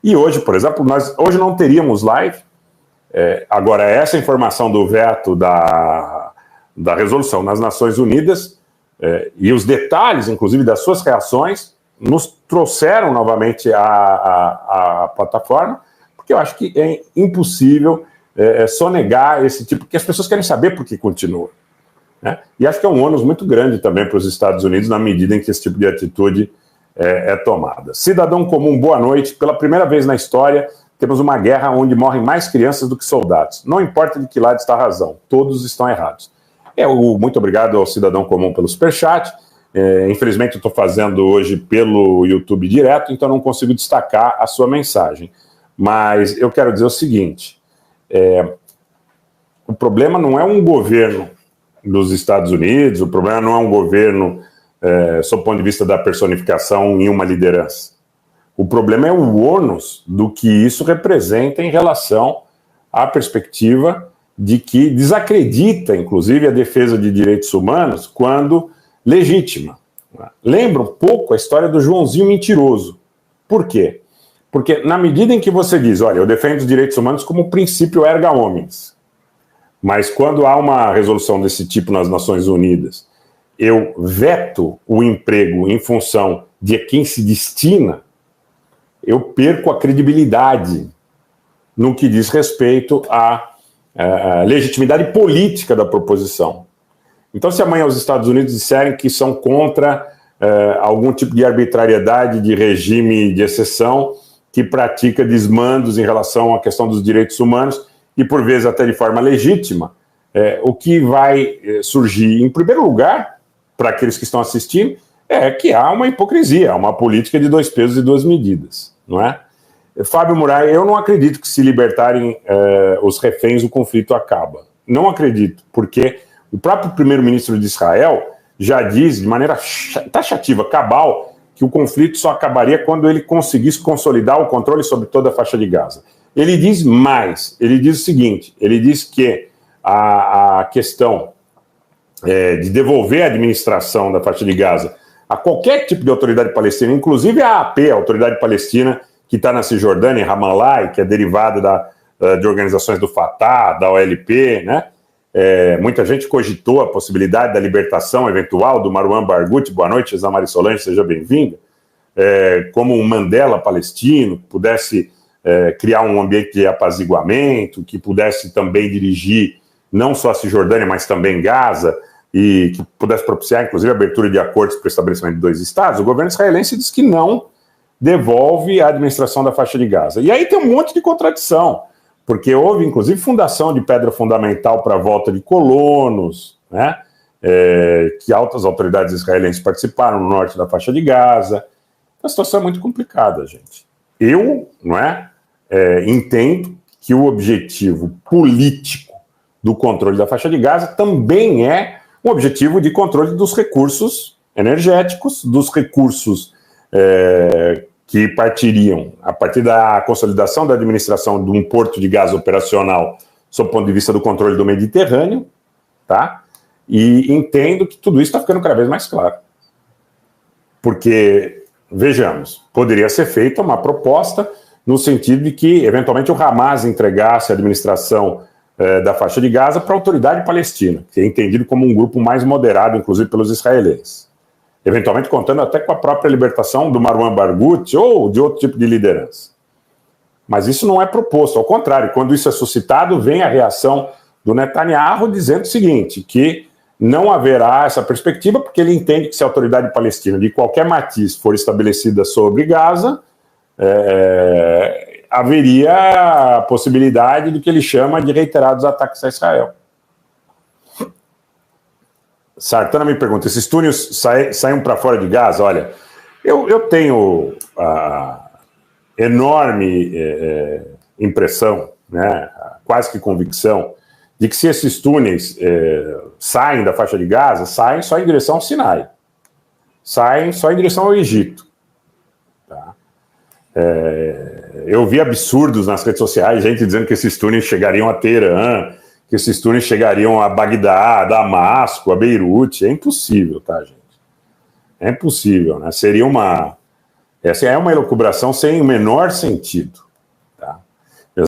E hoje, por exemplo, nós hoje não teríamos live. Agora, essa informação do veto da resolução nas Nações Unidas e os detalhes, inclusive, das suas reações, nos trouxeram novamente à plataforma, porque eu acho que é impossível sonegar esse tipo, porque as pessoas querem saber por que continua. Né? E acho que é um ônus muito grande também para os Estados Unidos, na medida em que esse tipo de atitude é tomada. Cidadão comum, boa noite. Pela primeira vez na história, temos uma guerra onde morrem mais crianças do que soldados. Não importa de que lado está a razão, todos estão errados. Muito obrigado ao cidadão comum pelo superchat. Infelizmente, eu estou fazendo hoje pelo YouTube direto, então não consigo destacar a sua mensagem. Mas eu quero dizer o seguinte: o problema não é um governo dos Estados Unidos, o problema não é um governo, sob o ponto de vista da personificação em uma liderança. O problema é o ônus do que isso representa em relação à perspectiva de que desacredita, inclusive, a defesa de direitos humanos quando legítima. Lembra um pouco a história do Joãozinho mentiroso. Por quê? Porque na medida em que você diz, olha, eu defendo os direitos humanos como princípio erga omnes, mas quando há uma resolução desse tipo nas Nações Unidas, eu veto o emprego em função de quem se destina, eu perco a credibilidade no que diz respeito à legitimidade política da proposição. Então, se amanhã os Estados Unidos disserem que são contra algum tipo de arbitrariedade de regime de exceção que pratica desmandos em relação à questão dos direitos humanos e, por vezes, até de forma legítima, o que vai surgir, em primeiro lugar, para aqueles que estão assistindo, é que há uma hipocrisia, uma política de dois pesos e duas medidas, não é? Fábio Murai, eu não acredito que se libertarem os reféns o conflito acaba. Não acredito, porque o próprio primeiro-ministro de Israel já diz de maneira taxativa, cabal, que o conflito só acabaria quando ele conseguisse consolidar o controle sobre toda a faixa de Gaza. Ele diz mais, ele diz o seguinte, ele diz que a questão de devolver a administração da faixa de Gaza a qualquer tipo de autoridade palestina, inclusive a AP, a Autoridade Palestina, que está na Cisjordânia, em Ramallah, que é derivada de organizações do Fatah, da OLP, né? Muita gente cogitou a possibilidade da libertação eventual do Marwan Barghouti. Boa noite, Isamari Solange, seja bem-vinda. Como um Mandela palestino, que pudesse criar um ambiente de apaziguamento, que pudesse também dirigir não só a Cisjordânia, mas também Gaza, e que pudesse propiciar, inclusive, a abertura de acordos para o estabelecimento de 2 estados. O governo israelense diz que não devolve a administração da faixa de Gaza. E aí tem um monte de contradição, porque houve, inclusive, fundação de pedra fundamental para a volta de colonos, né, que altas autoridades israelenses participaram no norte da faixa de Gaza. A situação é muito complicada, gente. Eu, entendo que o objetivo político do controle da faixa de Gaza também é um objetivo de controle dos recursos energéticos, dos recursos que partiriam a partir da consolidação da administração de um porto de gás operacional sob o ponto de vista do controle do Mediterrâneo, tá? E entendo que tudo isso está ficando cada vez mais claro. Porque, vejamos, poderia ser feita uma proposta no sentido de que, eventualmente, o Hamas entregasse a administração da faixa de Gaza para a autoridade palestina, que é entendido como um grupo mais moderado, inclusive pelos israelenses. Eventualmente contando até com a própria libertação do Marwan Barghouti ou de outro tipo de liderança. Mas isso não é proposto, ao contrário, quando isso é suscitado, vem a reação do Netanyahu dizendo o seguinte, que não haverá essa perspectiva, porque ele entende que se a autoridade palestina de qualquer matiz for estabelecida sobre Gaza, haveria a possibilidade do que ele chama de reiterados ataques a Israel. Sartana me pergunta, esses túneis saem para fora de Gaza? Olha, eu tenho a enorme impressão, né, quase que convicção, de que se esses túneis saem da faixa de Gaza, saem só em direção ao Sinai. Saem só em direção ao Egito. Tá? Eu vi absurdos nas redes sociais, gente dizendo que esses túneis chegariam a Teherã, que esses túneis chegariam a Bagdá, a Damasco, a Beirute. É impossível, tá, gente? É impossível, né? Seria uma Essa é uma elucubração sem o menor sentido.